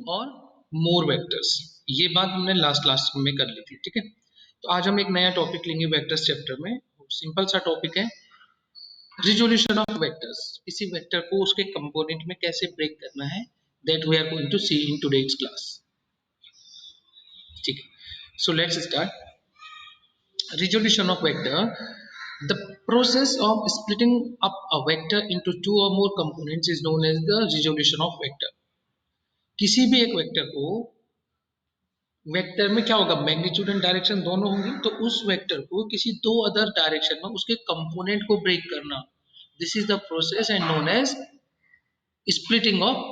और मोर वेक्टर्स। ये बात हमने लास्ट क्लास में कर ली थी, ठीक है। तो आज हम एक नया टॉपिक लेंगे वेक्टर्स चैप्टर में। सिंपल सा टॉपिक है, रिजोल्यूशन ऑफ वेक्टर्स। किसी वेक्टर को उसके कंपोनेंट में कैसे ब्रेक करना है, that we are going to see in today's class, ठीक है। So let's start. Resolution of vector, the process of splitting up a vector into two or more components is known as the resolution of vector. किसी भी एक vector को, vector में क्या होगा, magnitude and direction दोनों होंगी, तो उस वेक्टर को किसी दो अदर डायरेक्शन में उसके कंपोनेंट को ब्रेक करना, this is the process and known as splitting of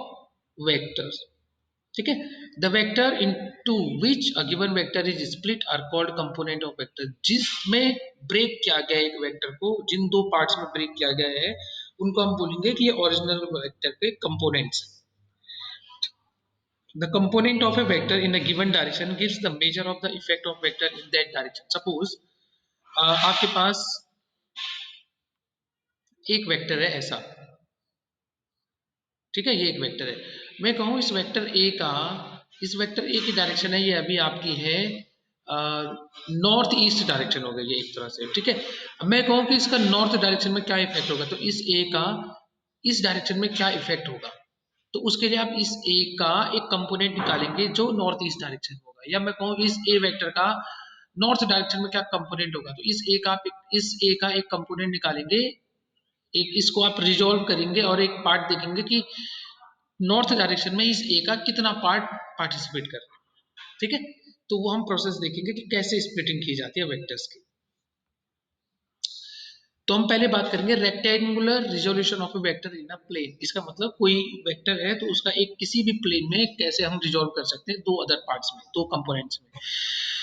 vectors, ठीक है। The vector into which a given vector is split are called component of vector. जिसमें ब्रेक किया गया एक वेक्टर को, जिन दो पार्ट्स में ब्रेक किया गया है, उनको हम बोलेंगे कि ये ओरिजिनल वेक्टर के components. The component of a vector in a given direction gives the measure of the effect of vector in that direction. Suppose आपके पास एक वेक्टर है ऐसा, ठीक है, ये एक वेक्टर है। मैं कहूँ इस वेक्टर ए का, इस वेक्टर ए की डायरेक्शन है ये अभी आपकी है नॉर्थ ईस्ट डायरेक्शन हो गई ये एक तरह से, ठीक है। अब मैं कहूँ कि इसका नॉर्थ डायरेक्शन में क्या इफेक्ट होगा, तो इस ए का इस डायरेक्शन में क्या इफेक्ट होगा, तो उसके लिए आप इस ए का एक कंपोनेंट निकालेंगे जो नॉर्थ ईस्ट डायरेक्शन होगा। या मैं कहूँ इस ए वेक्टर का नॉर्थ डायरेक्शन में क्या कंपोनेंट होगा, तो इस ए का एक कंपोनेंट निकालेंगे, एक इसको आप रिजॉल्व करेंगे और एक पार्ट देखेंगे कि नॉर्थ डायरेक्शन में इस ए का कितना पार्ट पार्टिसिपेट कर रहा है, ठीक है। तो वो हम प्रोसेस देखेंगे कि कैसे स्प्लिटिंग की जाती है वेक्टर्स की। तो हम पहले बात करेंगे rectangular resolution of a vector in a plane. इसका मतलब कोई वेक्टर है तो उसका एक किसी भी प्लेन में कैसे हम रिजोल्व कर सकते हैं दो अदर पार्ट्स में, दो कंपोनेंट्स में।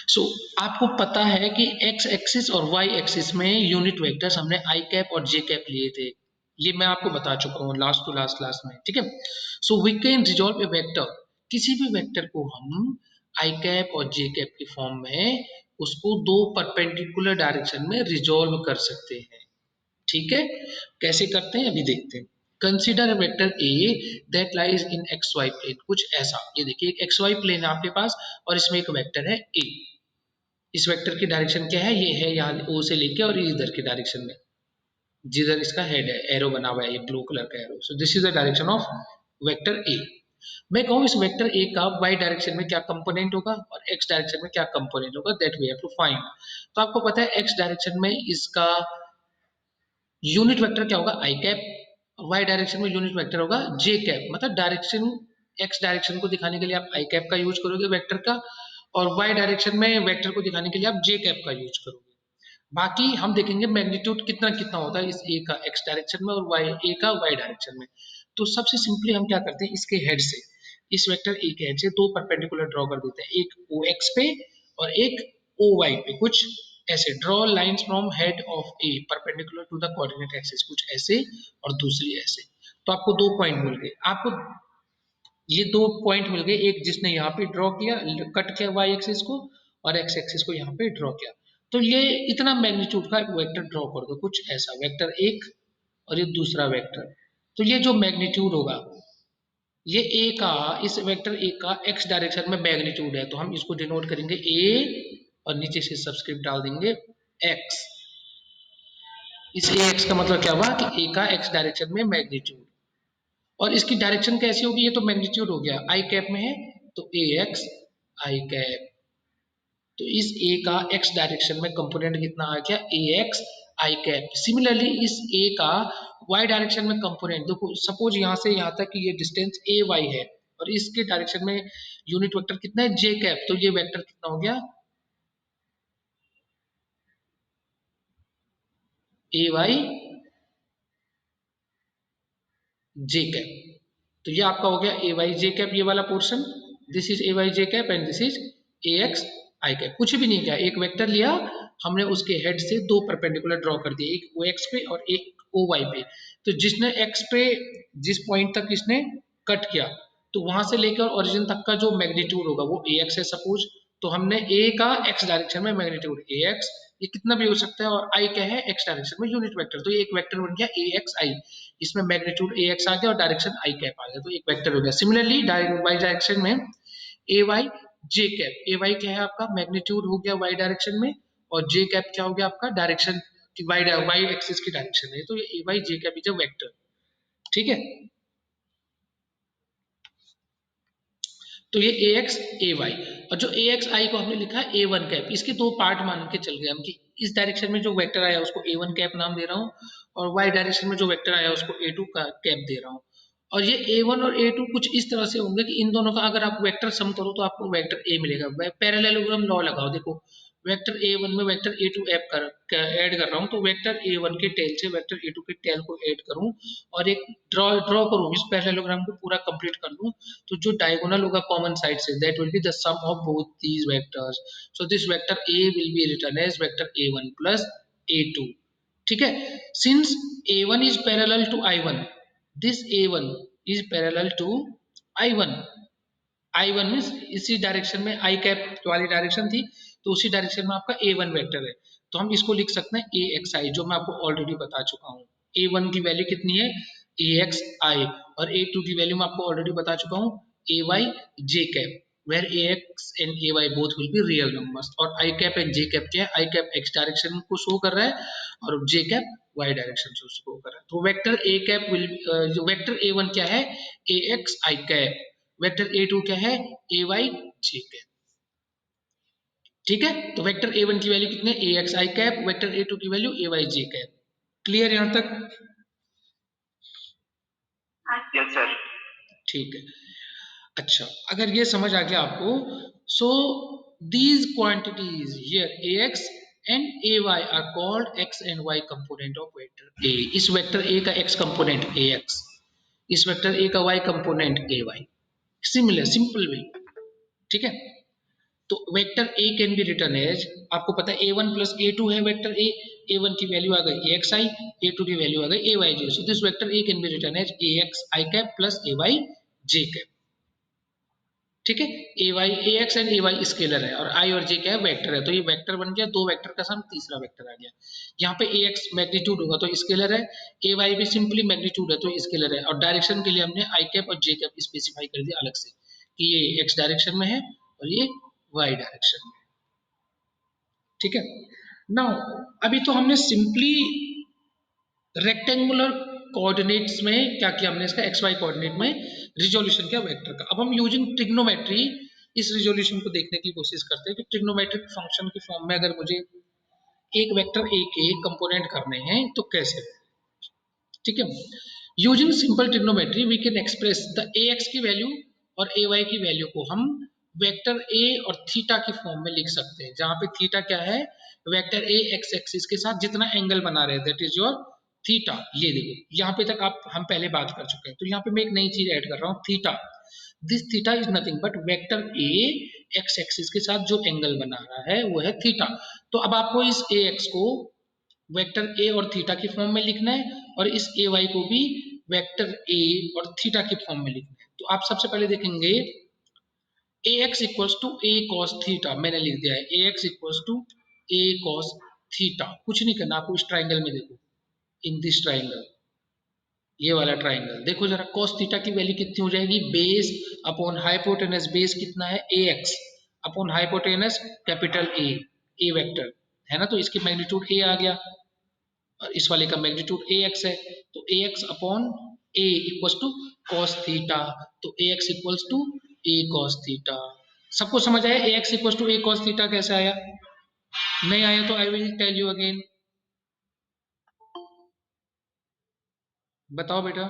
सो आपको पता है कि एक्स एक्सिस और वाई एक्सिस में यूनिट वेक्टर्स हमने आई कैप और जे कैप लिए थे, ये मैं आपको बता चुका हूँ लास्ट टू लास्ट क्लास में, ठीक है। So we can resolve a vector, किसी भी वेक्टर को हम आई कैप और जे कैप के फॉर्म में उसको दो परपेंडिकुलर डायरेक्शन में रिजोल्व कर सकते हैं, ठीक है। कैसे करते हैं अभी देखते हैं। Consider vector A that lies in X Y plane, कुछ ऐसा, ये देखिए एक एक्स वाई प्लेन है आपके पास और इसमें एक वेक्टर है ए। इस वेक्टर की डायरेक्शन क्या है, ये है यहाँ ओ से लेके और इधर की डायरेक्शन में, जिधर इसका हेड है एरो बना हुआ है, ये ब्लू कलर का arrow. So this is the direction of vector ए। मैं कहूँ इस वेक्टर ए का वाई डायरेक्शन में क्या कंपोनेंट होगा और एक्स डायरेक्शन में क्या कंपोनेंट होगा, that we have to find. तो आपको पता है एक्स डायरेक्शन में इसका यूनिट वेक्टर क्या होगा, आई कैप, वाई डायरेक्शन में यूनिट वेक्टर होगा जे कैप। मतलब डायरेक्शन, एक्स डायरेक्शन को दिखाने के लिए आप आई कैप का यूज करोगे वेक्टर का, और वाई डायरेक्शन में वेक्टर को दिखाने के लिए आप जे कैप का यूज करोगे। बाकी हम देखेंगे मैग्नीट्यूड कितना कितना होता है इस ए का एक्स डायरेक्शन में और वाई ए का वाई डायरेक्शन में। तो सबसे सिंपली हम क्या करते हैं, इसके हेड से, इस वेक्टर ए के हेड से दो परपेंडिकुलर ड्रॉ कर देते हैं, एक ओ एक्स पे और एक ओ वाई पे। कुछ ऐसे, draw lines from head of A perpendicular to the coordinate axis, कुछ ऐसे और दूसरी ऐसे। तो आपको दो पॉइंट मिल गए, आपको ये दो पॉइंट मिल गए, एक जिसने यहाँ पे ड्रॉ किया, कट किया वाई एक्सिस को, और एक्स एक्सिस को यहाँ पे ड्रॉ किया। तो ये इतना मैग्नीट्यूड का एक वेक्टर ड्रॉ कर दो, कुछ ऐसा, वेक्टर एक और ये दूसरा वेक्टर। तो ये जो मैग्नीट्यूड होगा, ये ए का, इस वेक्टर ए का एक्स डायरेक्शन में मैग्नीट्यूड है, तो हम इसको डिनोट करेंगे ए और नीचे से सबस्क्रिप्ट डाल देंगे एक्स। इस ए एक्स का मतलब क्या हुआ कि ए का एक्स डायरेक्शन में मैग्नीट्यूड, और इसकी डायरेक्शन कैसी होगी, ये तो मैग्नीट्यूड हो गया, आई कैप में है तो ए एक्स आई कैप। तो इस ए का एक्स डायरेक्शन में कंपोनेंट कितना आ गया, A X I cap. Similarly इस ए का वाई डायरेक्शन में कंपोनेंट, देखो सपोज यहाँ से यहाँ तक ये डिस्टेंस ए वाई है और इसके डायरेक्शन में यूनिट वेक्टर कितना है, जे कैप। तो ये वेक्टर कितना हो गया, ए वाई जे कैप। तो ये आपका हो गया ए वाई जे कैप, ये वाला portion, this is A Y J cap and this is A X I cap. कुछ भी नहीं किया, एक वेक्टर लिया हमने, उसके हेड से दो परपेंडिकुलर ड्रॉ कर दिए, एक ओ एक्स पे और एक ओ वाई पे। तो जिसने एक्स पे जिस पॉइंट तक इसने कट किया, तो वहां से लेकर ओरिजिन तक का जो मैग्नीट्यूड होगा वो ए एक्स है सपोज। तो हमने ए का एक्स डायरेक्शन में मैग्नीट्यूड ए एक्स ये कितना भी हो सकता है, और आई क्या है, एक्स डायरेक्शन में यूनिट वेक्टर, तो ये एक वेक्टर बन गया ए एक्स आई, इसमें मैग्नीट्यूड ए एक्स आ गया और डायरेक्शन आई कैप आ गया, तो एक वेक्टर हो गया। सिमिलरली वाई डायरेक्शन में ए वाई जे कैप, ए वाई क्या है आपका मैग्नीट्यूड हो गया वाई डायरेक्शन में, और जे कैप क्या हो गया आपका डायरेक्शन की वाई एक्सिस की डायरेक्शन है, तो ये A Y J cap is a vector. ठीक है, तो ये ए एक्स ए वाई, और जो ए एक्स आई को हमने लिखा है ए वन कैप, इसके दो पार्ट मान के चल गए हम कि इस डायरेक्शन में जो वेक्टर आया उसको ए वन कैप नाम दे रहा हूँ, और वाई डायरेक्शन में जो वेक्टर आया उसको ए टू का कैप दे रहा हूँ। और ये ए वन और ए टू कुछ इस तरह से होंगे कि इन दोनों का अगर आप वेक्टर सम करो तो आपको वेक्टर ए मिलेगा। पैरेललोग्राम लॉ लगाओ, देखो वेक्टर ए वन में वेक्टर ए टू ऐड कर रहा हूँ, तो वेक्टर ए वन के टेल से वेक्टर ए टू के टेल को ऐड करूँ और एक ड्रॉ करूँ, इस पैरेललोग्राम को पूरा कंप्लीट कर लूँ, तो जो डायगोनल होगा कॉमन साइड से that will be the sum of both these vectors, so this vector A will be written as vector A one plus A two. ठीक है, since A one is parallel to I one, this A one is parallel to I one, I one mean इसी direction में I cap वाली direction थी, तो उसी direction में आपका ए वन वेक्टर है, तो हम इसको लिख सकते हैं ए एक्स आई, जो मैं आपको ऑलरेडी बता चुका हूँ। ए वन की वैल्यू कितनी है ए एक्स आई, और ए टू की वैल्यू मैं आपको ऑलरेडी बता चुका हूँ A Y J cap, where A X and A Y both will be real numbers, और I cap and J cap क्या है, आई कैप एक्स डायरेक्शन को शो कर रहा है और जे कैप वाई डायरेक्शन से शो कर रहा है, तो वेक्टर ए कैप विल, जो वेक्टर ए वन क्या है A X I cap, vector A two क्या है ए वाई जे कैप। ठीक है, तो वेक्टर ए वन की वैल्यू कितने A X I cap, vector A two की value A Y J cap. Clear यहां तक? Yes sir. ठीक है, अच्छा अगर ये समझ आ गया आपको, so these quantities here A X and A Y are called X and Y component of vector A, इस वेक्टर ए का एक्स कंपोनेंट ए एक्स, इस वेक्टर ए का Y component A Y, similar simple way. ठीक है, तो vector A can be written as, आपको पता है A one plus A two है वेक्टर ए, ए वन की वैल्यू आ गई A X I, A two की वैल्यू आ गई A Y J, so this vector A can be written as A X I cap plus A Y J cap. ठीक है, A Y A X and A Y scalar है और आई और जे क्या है वेक्टर है, तो ये वेक्टर बन गया, दो वेक्टर का सम तीसरा वेक्टर आ गया। यहाँ पे ए एक्स मैग्नीट्यूड होगा तो स्केलर है, ए वाई भी सिंपली मैग्नीट्यूड है तो स्केलर है, और डायरेक्शन के लिए हमने आई कैप और जे कैप स्पेसिफाई कर दिया अलग से कि ये एक्स डायरेक्शन में है और ये वाई डायरेक्शन में। ठीक है, नाउ अभी तो हमने सिंपली रेक्टेंगुलर कोऑर्डिनेट्स में क्या किया, हमने इसका एक्स वाई कोऑर्डिनेट में रिजोल्यूशन किया वेक्टर का। अब हम यूजिंग ट्रिग्नोमेट्री इस रिजोल्यूशन को देखने की कोशिश करते हैं कि ट्रिग्नोमेट्रिक फंक्शन की फॉर्म में अगर मुझे एक वेक्टर ए के कंपोनेंट करने हैं तो कैसे। ठीक है, using simple trigonometry we can express the A X की वैल्यू और ए वाई की वैल्यू को हम वेक्टर ए और थीटा की फॉर्म में लिख सकते हैं, जहां पे थीटा क्या है वेक्टर ए एक्स एक्सिस के साथ जितना एंगल बना रहे दैट इज योर थीटा। ये देखो यहाँ पे तक आप हम पहले बात कर चुके हैं, तो यहाँ पे मैं एक नई चीज ऐड कर रहा हूँ theta, this theta is nothing but vector A x axis के साथ जो एंगल बना रहा है वो है थीटा। तो अब आपको इस ए एक्स को वेक्टर ए और थीटा की फॉर्म में लिखना है और इस ए वाई को भी वेक्टर ए और थीटा की फॉर्म में लिखना है। तो आप सबसे पहले देखेंगे A X equals to A cos theta, मैंने लिख दिया है A X equals to A cos theta, कुछ नहीं करना आपको, इस ट्राइंगल में देखो, इन दिस ट्राइंगल, ये वाला ट्राइंगल देखो जरा, कॉस थीटा की वैल्यू कितनी हो जाएगी, बेस अपॉन हाइपोटेनस, बेस कितना है A X upon hypotenuse capital A vector है ना, तो इसकी मैग्नीट्यूड ए आ गया और इस वाले का मैग्नीट्यूड ए एक्स है, तो A X upon A equals to cos theta, तो A X equals to A cos theta. सबको समझ आया A X equals to A cos theta कैसे आया? नहीं आया तो I will tell you again, बताओ बेटा।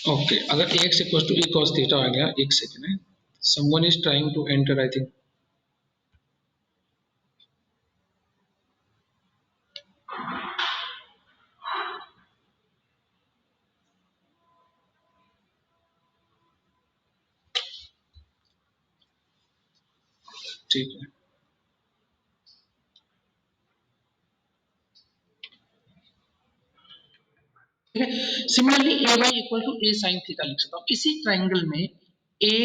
ओके, अगर A X equals to A cos theta आ गया, एक सेकंड है, someone is trying to enter I think, ठीक है। ठीक है, similarly A Y equal to A sine theta लिख सकता हूँ, इसी ट्राइंगल में ए,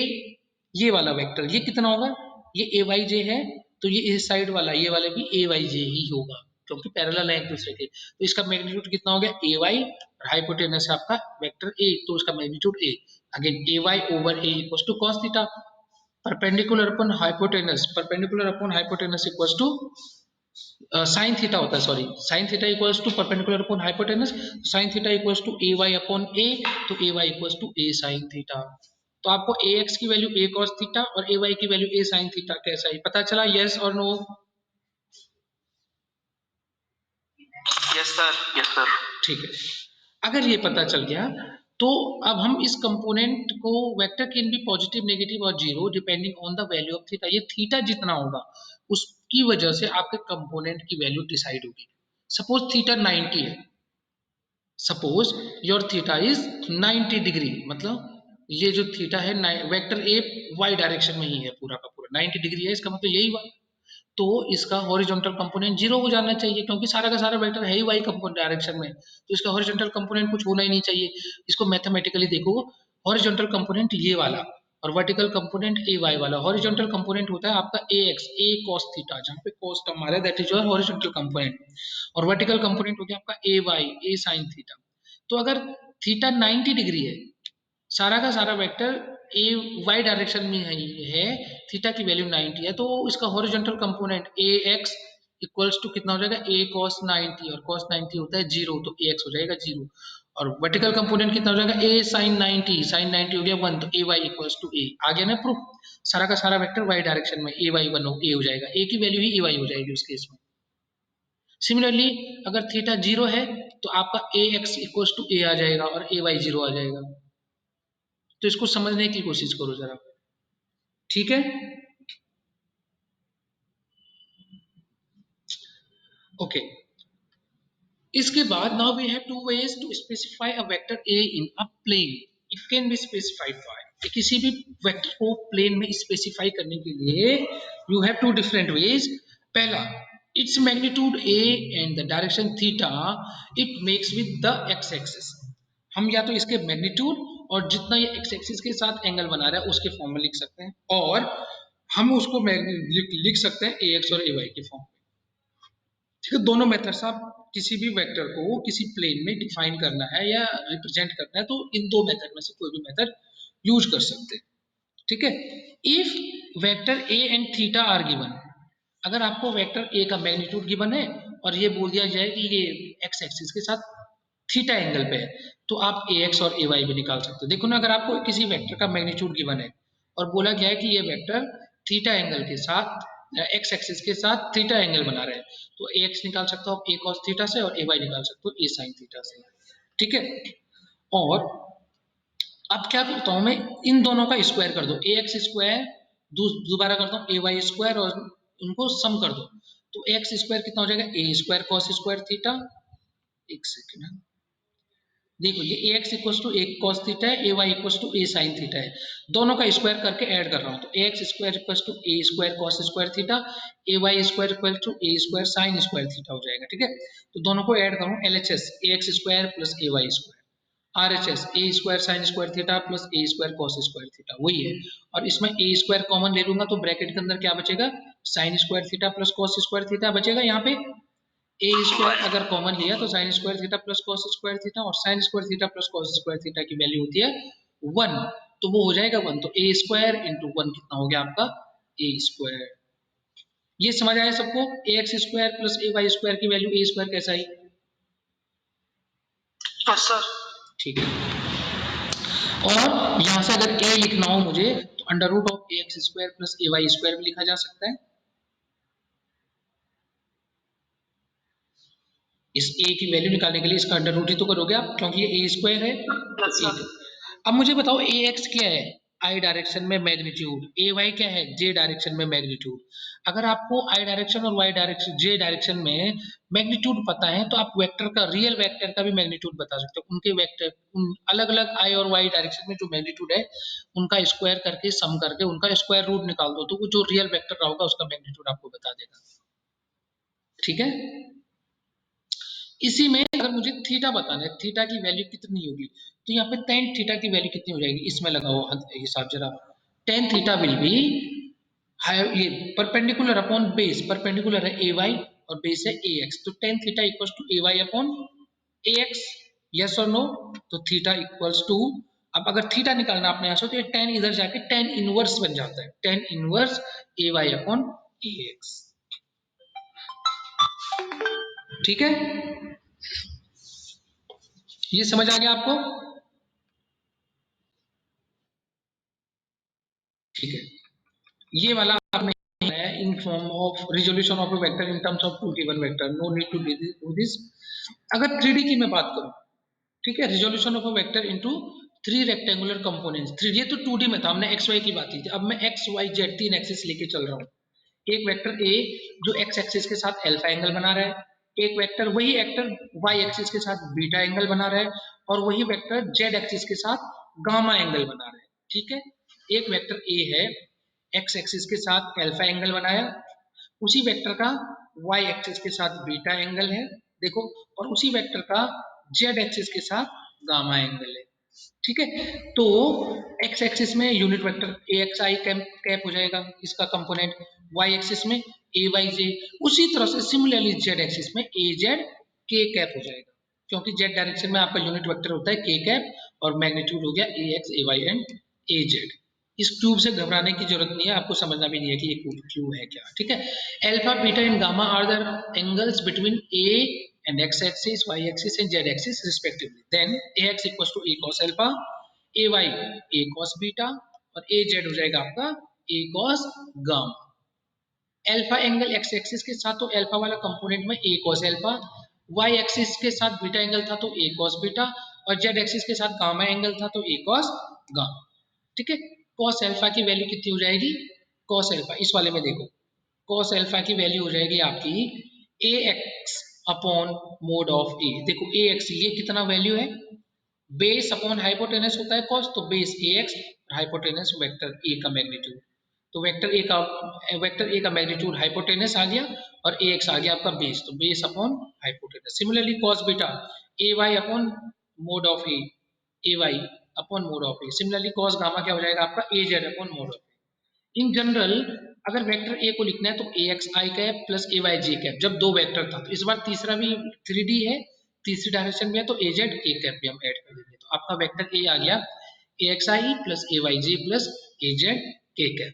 ये वाला वेक्टर ये कितना होगा, ये ए वाई जे है, तो ये इस साइड वाला ये वाला भी ए वाई जे ही होगा क्योंकि पैरेलल है एक दूसरे के। तो इसका मैग्नीट्यूड कितना हो गया ए वाई, और हाइपोटेनस है आपका वेक्टर ए, तो उसका magnitude A. Again A Y over A equals to cos theta, perpendicular upon hypotenuse, perpendicular upon hypotenuse equals to sine theta होता है, sorry sine theta equals to perpendicular upon hypotenuse, sine theta equals to A Y upon A, तो A Y equals to A sine theta. तो आपको A X की value A cos theta और A Y की value A sine theta कैसा है पता चला, यस और no? Yes sir, yes sir. ठीक है, अगर ये पता चल गया तो अब हम इस कंपोनेंट को, vector can be positive negative और zero depending on the value of theta, ये थीटा जितना होगा उसकी वजह से आपके कंपोनेंट की वैल्यू डिसाइड होगी। सपोज थीटा 90 है, suppose your theta is 90 degree, मतलब ये जो थीटा है वेक्टर ए वाई डायरेक्शन में ही है, पूरा का पूरा 90 डिग्री है, इसका मतलब यही हुआ, तो इसका हॉरिजॉन्टल कंपोनेंट जीरो हो जाना चाहिए क्योंकि सारा का सारा वेक्टर है ही वाई कंपोनेंट डायरेक्शन में, तो इसका हॉरिजॉन्टल कंपोनेंट कुछ होना ही नहीं चाहिए। इसको मैथमेटिकली देखो, हॉरिजॉन्टल कंपोनेंट ये वाला और वर्टिकल कंपोनेंट ए वाई वाला, हॉरिजॉन्टल कंपोनेंट होता है आपका ए एक्स ए कॉस थीटा, जहाँ पे कॉस टर्म आ रहा है that is your horizontal component, और वर्टिकल कंपोनेंट हो गया आपका ए वाई ए साइन थीटा। तो अगर थीटा 90 डिग्री है, सारा का सारा वेक्टर ए वाई डायरेक्शन में है, थीटा की वैल्यू 90 है, तो इसका horizontal component A X equals to कितना हो जाएगा ए कॉस 90, और कॉस 90 होता है जीरो, तो ए एक्स हो जाएगा जीरो, और वर्टिकल कंपोनेंट कितना हो जाएगा ए साइन 90, साइन 90 हो गया 1, तो ए वाई इक्वल्स टू ए, आ गया ना प्रूफ, सारा का सारा वेक्टर वाई डायरेक्शन में, ए वाई 1 ए हो जाएगा, ए की वैल्यू ही ए वाई हो जाएगी उस केस में। सिमिलरली अगर थीटा जीरो है तो आपका ए एक्स इक्वल्स टू ए आ जाएगा और ए वाई जीरो आ जाएगा। तो इसको समझने की कोशिश करो जरा, ठीक है? ओके, इसके बाद now we have two ways to specify a vector A in a plane, it can be specified by, किसी भी वेक्टर को प्लेन में स्पेसिफाई करने के लिए you have two different ways. पहला, it's magnitude A and the direction theta it makes with the X axis, हम या तो इसके मैग्नीट्यूड और जितना ये एक्स एक्सिस के साथ एंगल बना रहा है उसके फॉर्म में लिख सकते हैं, और हम उसको लिख सकते हैं ए एक्स और ए वाई के फॉर्म में। ठीक है, दोनों मेथड्स, आप किसी भी वेक्टर को किसी प्लेन में डिफाइन करना है या रिप्रेजेंट करना है तो इन दो मेथड में से कोई भी मेथड यूज कर सकते हैं। ठीक है, if vector A and theta are given, अगर आपको वेक्टर ए का मैग्नीट्यूड गिवन है और ये बोल दिया जाए कि ये एक्स एक्सिस के साथ थीटा एंगल पे है, तो आप ए एक्स और ए वाई भी निकाल सकते हो। देखो ना, अगर आपको किसी वेक्टर का मैग्नीट्यूड गिवन है और बोला गया है कि ये वेक्टर थीटा एंगल के साथ एक्स एक्सिस के साथ थीटा एंगल बना रहे हैं, तो ए एक्स निकाल सकते हो आप ए कॉस थीटा से और ए वाई निकाल सकते हो ए साइन थीटा से। ठीक है, और अब क्या करता हूं मैं, इन दोनों का स्क्वायर कर दो, ए एक्स स्क्वायर दोबारा करता हूँ ए वाई स्क्वायर और उनको सम कर दो, तो एक्स स्क्वायर कितना हो जाएगा A square cos square theta. एक सेकेंड, देखो ये A X equal to A cos theta है, A Y equal to A sine theta है, दोनों का स्क्वायर करके ऐड कर रहा हूँ, तो A X square equal to A square cos square theta, A Y square equal to A square sine square theta हो जाएगा। ठीक है, तो दोनों को ऐड करूँ, L H S A X square plus A Y square, R H S A square sine square theta plus A square cos square theta, वही है, और इसमें ए स्क्वायर कॉमन ले लूंगा तो ब्रैकेट के अंदर क्या बचेगा, sine square theta plus cos square theta बचेगा, यहाँ पे ए स्क्वायर अगर कॉमन लिया तो sine square theta plus cos square theta, और sine square theta plus cos square theta की वैल्यू होती है 1, तो वो हो जाएगा 1, तो ए स्क्वायर इंटू 1 कितना हो गया आपका ए स्क्वायर। ये समझ आया सबको, ए एक्स स्क्वायर प्लस ए वाई स्क्वायर की वैल्यू ए स्क्वायर कैसा आई? Yes sir. ठीक है, और यहां से अगर ए लिखना हो मुझे तो under root of A X square plus A Y square भी लिखा जा सकता है। इस ए की वैल्यू निकालने के लिए इसका अंडर रूट ही तो करोगे आप, क्योंकि ये ए स्क्वायर है तो ए। अब मुझे बताओ ए एक्स क्या है, आई डायरेक्शन में मैग्नीट्यूड, ए वाई क्या है जे डायरेक्शन में मैग्नीट्यूड। अगर आपको आई डायरेक्शन और वाई डायरेक्शन जे डायरेक्शन में मैग्नीट्यूड पता है तो आप वेक्टर का, रियल वेक्टर का भी मैग्नीट्यूड बता सकते हो, उनके वेक्टर उन अलग अलग आई और वाई डायरेक्शन में जो मैग्नीट्यूड है उनका स्क्वायर करके सम करके उनका स्क्वायर रूट निकाल दो, तो वो जो रियल वेक्टर होगा उसका मैग्नीट्यूड आपको बता देगा। ठीक है, इसी में अगर मुझे थीटा बताना है, थीटा की वैल्यू कितनी होगी, तो यहाँ पे tan थीटा की वैल्यू कितनी हो जाएगी, इसमें लगाओ हिसाब जरा, tan थीटा विल बी ये परपेंडिकुलर अपॉन बेस, परपेंडिकुलर है ए वाई और बेस है ए एक्स, तो tan theta equals to A Y upon A X, yes और नो? तो थीटा इक्वल्स टू, अब अगर थीटा निकालना आपने यहाँ से तो ये tan इधर जाके tan इनवर्स बन जाता है, tan inverse A Y upon A x. ठीक है, ये समझ आ गया आपको? ठीक है, ये वाला आपने in form of resolution of a vector in terms of 2 given vector, no need to do this. अगर 3D की मैं बात करूं, ठीक है, resolution of a vector into 3 rectangular components, 3 ये तो 2D में था, हमने एक्स वाई की बात की थी, अब मैं एक्स वाई जेड 3 एक्सिस लेके चल रहा हूँ। एक वेक्टर ए जो एक्स एक्सिस के साथ अल्फा एंगल बना रहा है, एक वेक्टर वही एक्टर वाई एक्सिस के साथ बीटा एंगल बना रहा है, और वही वेक्टर जेड एक्सिस के साथ गामा एंगल बना रहा है। ठीक है, एक वेक्टर ए है, एक्स एक्सिस के साथ अल्फा एंगल बनाया, उसी वेक्टर का वाई एक्सिस के साथ बीटा एंगल है, देखो, और उसी वेक्टर का जेड एक्सिस के साथ गामा एंगल है। ठीक है, तो एक्स एक्सिस में unit vector A X I cap हो जाएगा इसका कंपोनेंट, वाई एक्सिस में ए वाई जे, उसी तरह से सिमिलरली जेड एक्सिस में ए जेड के कैप हो जाएगा, क्योंकि जेड डायरेक्शन में आपका यूनिट वेक्टर होता है के कैप, और मैग्नीट्यूड हो गया A X A Y and A Z. इस क्यूब से घबराने की जरूरत नहीं है, आपको समझना भी नहीं है कि ये क्यूब है क्या। ठीक है, alpha beta and gamma are the angles between A and x-axis, y-axis and z-axis respectively. Then ax equals to a cos alpha, ay a cos beta और az हो जाएगा आपका a cos gamma। Alpha angle x axis के साथ तो alpha वाला component में a cos alpha, y axis के साथ बीटा एंगल था तो a cos बीटा, और z एक्सिस के साथ गामा एंगल था तो a cos गामा। ठीक है, cos अल्फा की वैल्यू कितनी हो जाएगी? cos अल्फा इस वाले में देखो, cos अल्फा की वैल्यू हो जाएगी आपकी ax अपॉन मोड ऑफ ए, देखो ax ये कितना वैल्यू है, बेस अपॉन हाइपोटेनस होता है cos, तो बेस ax और हाइपोटेनस वेक्टर a का मैग्नीट्यूड, तो वेक्टर ए का मैग्नीट्यूड हाइपोटेनस आ गया और ax आ गया आपका बेस, तो base upon hypotenuse. Similarly cos beta ay upon mode of A, ay upon mode of A, similarly cos gamma क्या हो जाएगा आपका az upon mode of A. In general अगर वेक्टर ए को लिखना है तो A X I cap plus A Y J cap, जब दो वेक्टर था, तो इस बार तीसरा भी 3D है, तीसरी डायरेक्शन में है, तो ए जेड के कैप भी हम ऐड कर देंगे, तो आपका वेक्टर ए आ गया A X I plus A Y J plus a Z के कैप।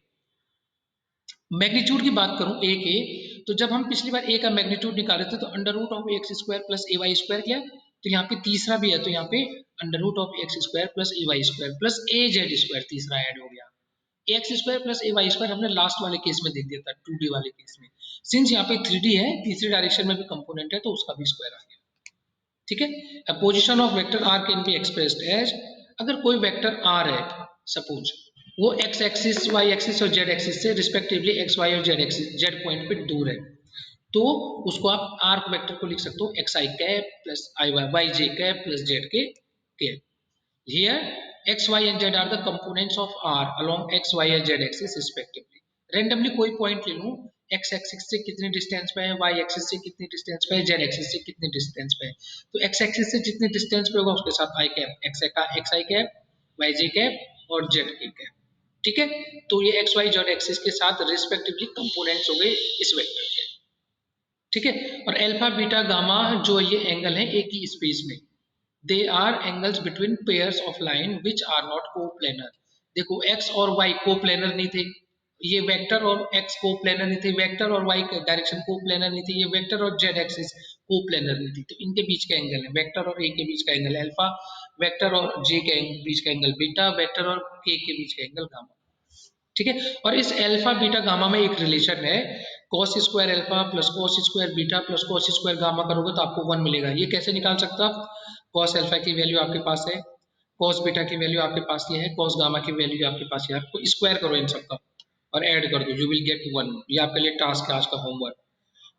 मैग्नीट्यूड की बात करूं ए के, तो जब हम पिछली बार ए का मैग्नीट्यूड निकाले थे तो under root of x square plus A Y square किया, तो यहाँ पे तीसरा भी है, तो यहाँ पे under root of x square plus A Y square plus a z square तीसरा ऐड हो गया। एक्स स्क्वायर प्लस ए वाई स्क्वायर हमने लास्ट वाले केस में देख दिया था 2D वाले केस में, सिंस यहाँ पे 3D है, तीसरी डायरेक्शन में भी कंपोनेंट है, तो उसका भी स्क्वायर आ गया। ठीक है, position of vector R can be expressed as, अगर कोई वेक्टर आर है सपोज, वो एक्स एक्सिस वाई एक्सिस और जेड एक्सिस से रिस्पेक्टिवली एक्स वाई और जेड एक्सिस जेड पॉइंट पे दूर है, तो उसको आप आर वेक्टर को लिख सकते हो x I cap plus I Y Y J cap plus Z के cap. Here x, y and z are the components of R along x, y and z axis respectively. Randomly कोई point ले लूं, x axis से कितनी distance पे है, y axis से कितनी डिस्टेंस पे है, z एक्सिस से कितनी डिस्टेंस पे है, तो x एक्सिस से जितनी डिस्टेंस पे होगा उसके साथ i cap, x i cap, y j cap और z k कैप। ठीक है, तो ये x y z एक्सिस के साथ रिस्पेक्टिवली कंपोनेंट्स हो गए इस वेक्टर के। ठीक है, और अल्फा बीटा गामा जो ये एंगल है एक ही स्पेस में, they are angles between pairs of line which are not coplanar. देखो x और y कोप्लेनर नहीं थे, ये वेक्टर और x कोप्लेनर नहीं थे, वेक्टर और y डायरेक्शन कोप्लेनर नहीं थी, ये वेक्टर और z एक्सिस कोप्लेनर नहीं थी, तो इनके बीच का एंगल है वेक्टर और a के बीच का एंगल अल्फा, वेक्टर और j के बीच का एंगल बीटा, वेक्टर और k के बीच का एंगल गामा। ठीक है, और इस अल्फा बीटा गामा में एक रिलेशन है, cos square alpha plus cos square beta plus cos square gamma करोगे तो आपको 1 मिलेगा। ये कैसे निकाल सकते हो आप? cos अल्फा की वैल्यू आपके पास है, cos बीटा की वैल्यू आपके पास ये है, cos गामा की वैल्यू आपके पास है, आपको स्क्वायर करो इन सबका और ऐड कर दो, यू विल गेट 1। ये आपके लिए टास्क है आज का homework,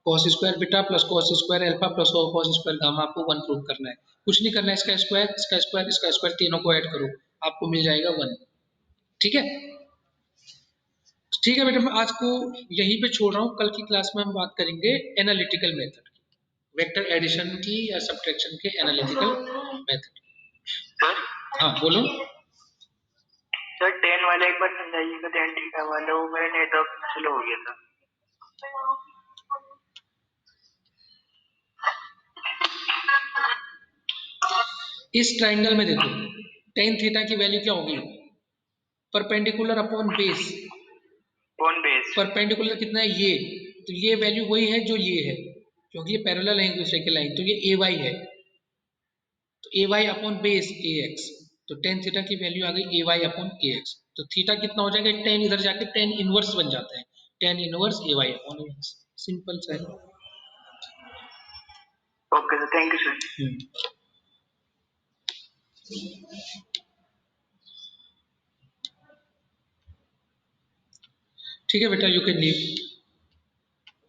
cos square beta plus cos square alpha plus cos square gamma आपको 1 प्रूव करना है, कुछ नहीं करना है, इसका स्क्वायर इसका स्क्वायर इसका स्क्वायर तीनों को ऐड करो, आपको मिल जाएगा 1। ठीक है, ठीक है बेटा, मैं आज को यहीं पे छोड़ रहा हूँ, कल की क्लास में हम बात करेंगे एनालिटिकल मेथड की, वेक्टर एडिशन की या सब्ट्रैक्शन के एनालिटिकल मेथड। सर हाँ बोलो सर टेन टेन वाला एक बार समझाइएगा, टेन थीटा वाला, वो मेरा नेटवर्क स्लो हो गया था। इस ट्राइंगल में देखो टेन थीटा की वैल्यू क्या होगी, perpendicular upon base. On base. Perpendicular कितना है ये, तो ये वैल्यू वही है जो ये है, क्योंकि ये पैरेलल है एक दूसरे की लाइन, तो ये ए वाई है, तो A Y upon base A X, तो टेन थीटा की वैल्यू आ गई A Y upon A X, तो थीटा कितना हो जाएगा, टेन इधर जाके टेन इनवर्स बन जाता है, टेन इनवर्स ए वाई अपॉन एक्स, सिंपल सा है। Okay sir, thank you sir. ठीक है बेटा, यू कैन लीव।